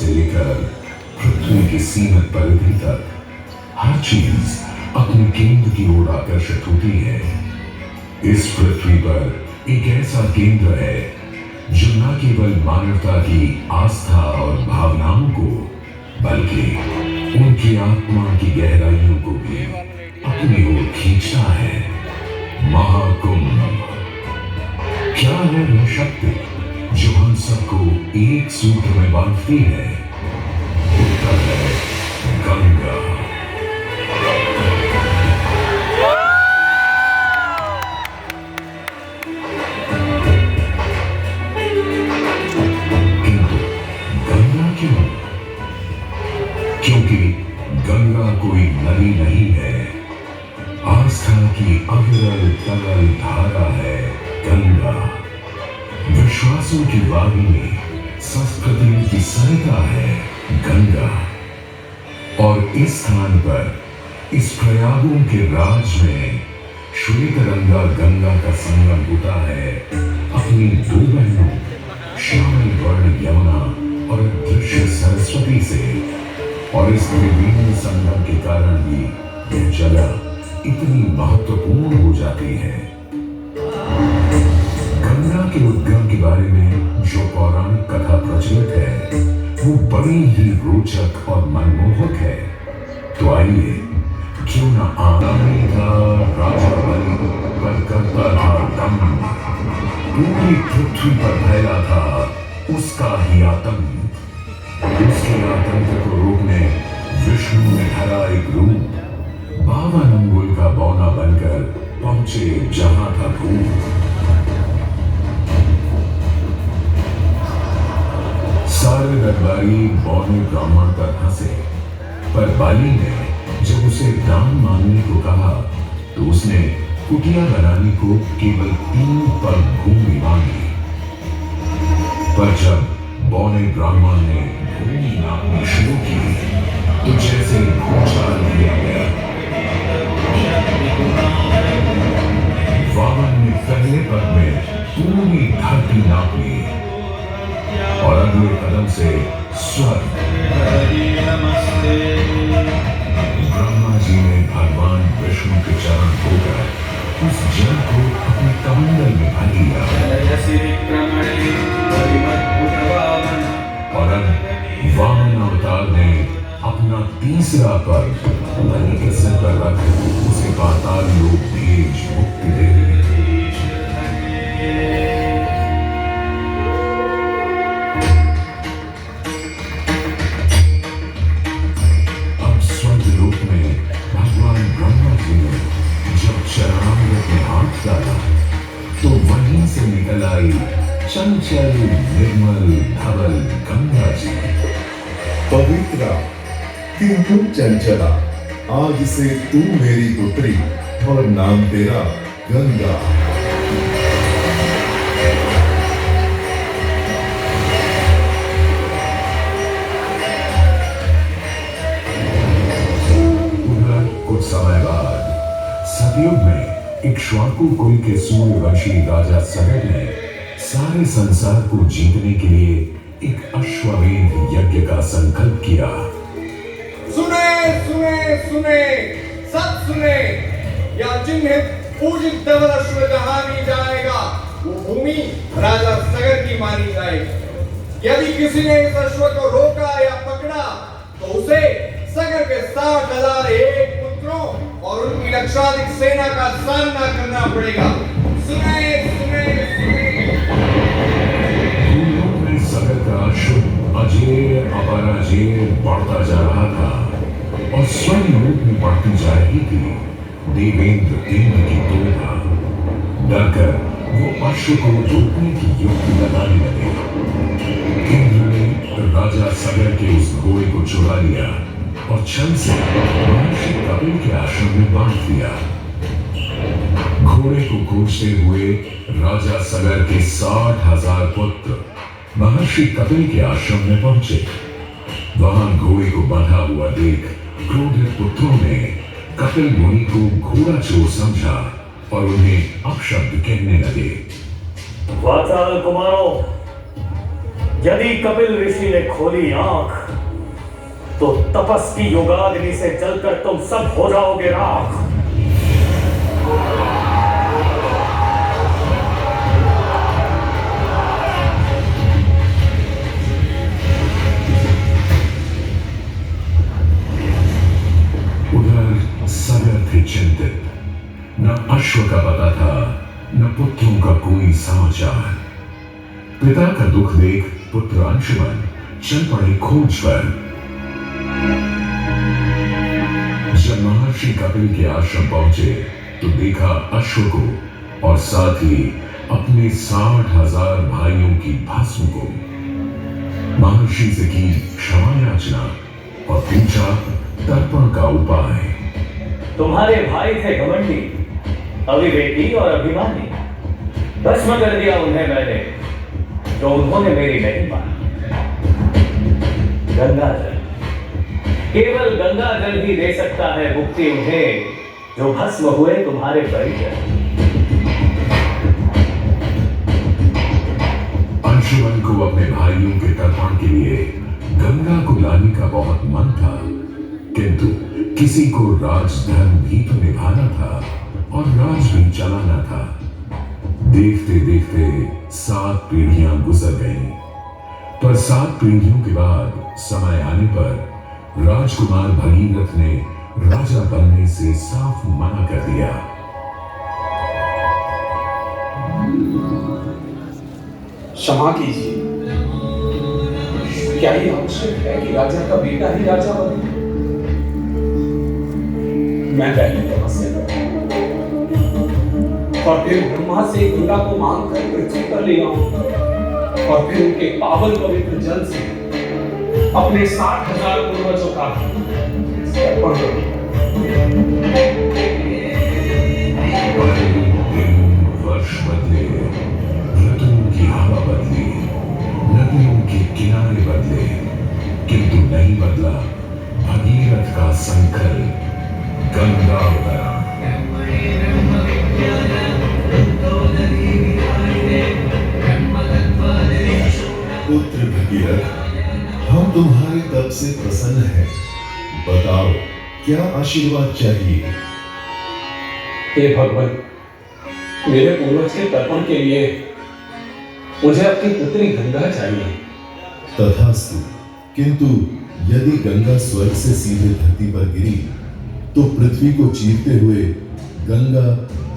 से लेकर पृथ्वी की सीमित परिधि तक हर चीज अपने केंद्र की ओर आकर्षित होती है। इस पृथ्वी पर एक ऐसा केंद्र है जो न केवल मानवता की आस्था और भावनाओं को बल्कि उनकी आत्मा की गहराइयों को भी अपनी ओर खींचता है। महाकुंभ क्या है वह शक्ति जो हम सबको एक सूत्र में बांधती है? उत्तर है गंगा। किंतु गंगा क्यों? क्योंकि गंगा कोई नदी नहीं है, आस्था की अविरल तरल धारा है गंगा। विश्वासों की वाहिनी, संस्कृतियों की सरिता है गंगा। और इस स्थान पर, इस प्रयागों के राज में श्वेतरंगा गंगा का संगम होता है अपनी दो बहनों श्यामल वर्ण यमुना और अदृश्य सरस्वती से। और इस त्रिवेणी संगम के कारण भी यह जगह इतनी महत्वपूर्ण हो जाती है। गंगा के उद्गम के बारे में जो पौराणिक कथा प्रचलित है वो बड़ी ही रोचक और मनमोहक है। तो आइए, क्यों न आदमी था राजा बलि पर करता था दम, पूरी पृथ्वी पर फैला था उसका ही आतंक। उसके आतंक को रोकने विष्णु ने धरा एक रूप, 52 अंगुल का बौना बनकर पहुंचे जहां था भूत। सारे दरबारी बौने ब्राह्मण पर हंसे, पर बाली ने जब उसे दान मांगने को कहा तो उसने कुटिया बनाने को केवल 3 पग भूमि मांगी। पर जब बौने ब्राह्मण ने भूमि मांगनी शुरू की तो जैसे भूचाल दिया गया। वामन ने पहले पग में पूरी धरती नाप ली और अगले कदम से स्वर्ग। ब्रह्मा जी ने भगवान विष्णु के चरण धोकर उस जल को अपने कमंडल में भर लिया। और अब वामन अवतार ने अपना तीसरा पग बलि के सिर पर रख उसे पाताल लोक भेज मुक्ति दे दी। अब स्वर्ग लोक में भगवान ब्रह्मा जी ने जब चरणामृत में हाथ डाला तो वहीं से निकल आई चंचल निर्मल धवल गंगा जी। पवित्रा किंतु चंचला, आज से तू मेरी पुत्री और नाम तेरा गंगा। कुछ समय बाद सतयुग में इक्ष्वाकु कुल के सूर्यवंशी राजा सगर ने सारे संसार को जीतने के लिए एक अश्वमेध यज्ञ का संकल्प किया। सुने सुने सुने, सब सुने, या जिन्हें पूजित धवल अश्व जहानी जाएगा वो भूमि राजा सगर की मानी जाएगी। यदि किसी ने इस अश्व को रोका या पकड़ा तो उसे सगर के 60,001 पुत्रों और उनकी लक्षाधिक सेना का सामना करना पड़ेगा। सुने सुने सुने। सगर का अश्व अजेय अपराजेय बढ़ता जा रहा था और स्वयं रूप में बढ़ती जा रही थी। देवेंद्र इंद्र की तोड़ा डरकर वो अश्व को रोकने की युक्ति लगाने लगे। इंद्र ने राजा सगर के उस घोड़े को चुरा लिया और छल से महर्षि कपिल के आश्रम में बांध दिया। घोड़े को खोजते हुए राजा सगर के 60,000 पुत्र महर्षि कपिल के आश्रम में पहुंचे। वहां घोड़े को बंधा हुआ देख क्रोधित पुत्रों ने कपिल मुनि को घोड़ा चोर समझा और उन्हें अपशब्द कहने लगे। वाचाल कुमारों, यदि कपिल ऋषि ने खोली आंख तो तपस्वी योगाग्नि से जलकर तुम सब हो जाओगे राख। उधर सागर थे चिंतित, न अश्व का पता था न पुत्रों का कोई समाचार। पिता का दुख देख पुत्र अंशुमन चल पड़े खोज पर। जब महर्षि कपिल के आश्रम पहुंचे तो देखा अश्व को और साथ ही अपने 60,000 भाइयों की भस्म को। महर्षि से की क्षमा याचना और पूछा तर्पण का उपाय। तुम्हारे भाई थे घमंडी, अविवेकी और अभिमानी। भस्म कर दिया उन्हें मैंने, जो उन्होंने मेरी नहीं मानी। गंगा जल, केवल गंगा जल ही दे सकता है मुक्ति उन्हें, जो भस्म हुए तुम्हारे परिजन। अंशुमन को अपने भाइयों के तर्पण के लिए गंगा को लाने का बहुत मन था, किंतु किसी को राजधर्म भी तो निभाना था और राज भी चलाना था। देखते देखते 7 पीढ़ियां गुजर गईं, पर 7 पीढ़ियों के बाद समय आने पर राजकुमार भगीरथ ने राजा बनने से साफ मना कर दिया। क्षमा कीजिए, क्या ये आवश्यक है कि राजा का बेटा ही राजा बने? मैं पहले तपस्या करूं और फिर ब्रह्मा से गंगा को मांग कर पृथ्वी पर ले आऊं और फिर उनके पावन पवित्र जल से अपने 60,000 पूर्वजों का तर्पण करूं। वर्ष बदले, ऋतुओं की हवा बदली, नदियों के किनारे बदले, किंतु नहीं बदला भगीरथ का संकल्प। गंगा उतरा। पुत्र भगीरथ, हम तुम्हारे तप से प्रसन्न हैं। बताओ क्या आशीर्वाद चाहिए? हे भगवान, मेरे पूर्वज के तर्पण के लिए मुझे अपनी पुत्री गंगा चाहिए। तथास्तु, किंतु यदि गंगा स्वर्ग से सीधे धरती पर गिरी तो पृथ्वी को चीरते हुए गंगा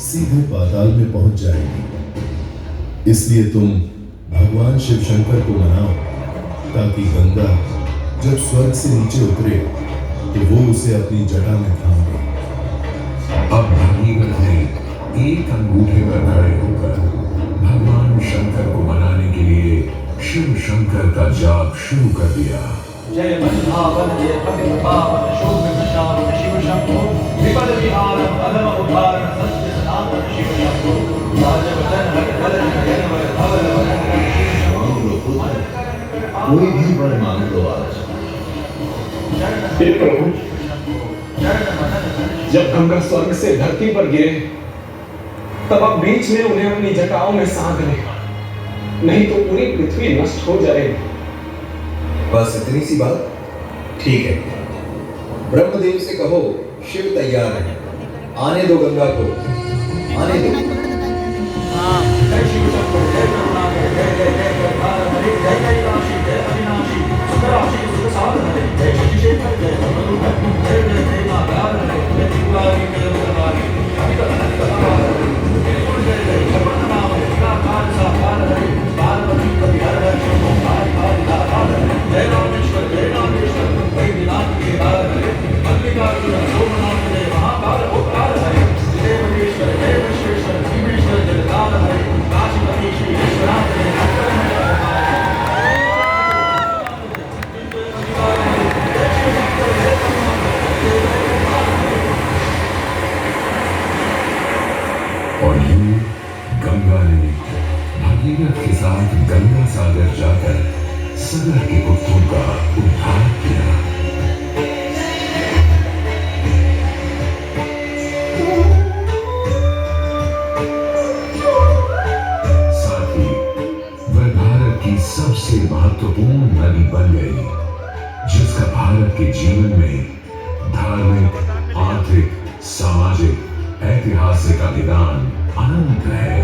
सीधे पाताल में पहुंच जाएगी। इसलिए तुम भगवान शिव शंकर को मनाओ ताकि गंगा जब स्वर्ग से नीचे उतरे तो वो उसे अपनी जटा में थाम ले। अब भगीरथ ने एक अंगूठे पर खड़े होकर भगवान शंकर को मनाने के लिए शिव शंकर का जाप शुरू कर दिया। जय बंधावन जय पावन शोभ विशाल शिव शंभो, विपद विहारम अधम उद्धारण सत्य सनातन शिव शंभो, राजवचन भटकलन जनवर धवल वदन शिव शंभो। कोई भी वर मांग लो आज। हे प्रभु, जब गंगा स्वर्ग से धरती पर गिरे तब आप बीच में उन्हें अपनी जटाओं में साध लें, नहीं तो पूरी पृथ्वी नष्ट हो जाएगी। बस इतनी सी बात? ठीक है, ब्रह्मदेव से कहो शिव तैयार है, आने दो गंगा को, आने दो। जय शिव शंभो, जय करुणाकर, जय जय जय प्रभार हरे, जय कैलाशी, जय अविनाशी, सुखराशी सुखसागर हरे, जय शशिशेखर, जय कमलोदर, जय जय प्रेमागार हरे, जय त्रिपुरारी जय उदरवारी, अभिकल अभिकलार हरे, जय गुण जय जय जगन्नाथ हरे, निराकार साकार हरे, पार्वती पति हर हर शंभो, हरि हरि दातार हरे, जय रामेश्वर वैद्यनाथ के हार हरे, मल्लिकार्जुन सोमनाथ जय महाकाल ओंकार हरे, जय महेश्वर जय विश्वेश्वर जीवेश्वर जगदार हरे, काशीपति श्री विश्वनाथ जय और यूं गंगा ने भगीरथ के साथ गंगा सागर जाकर सगर के पुत्रों का उद्धार किया। साथ ही वह भारत की सबसे महत्वपूर्ण नदी बन गई, जिसका भारत के जीवन में धार्मिक, आर्थिक, सामाजिक, ऐतिहासिक अभिदान अनंत है।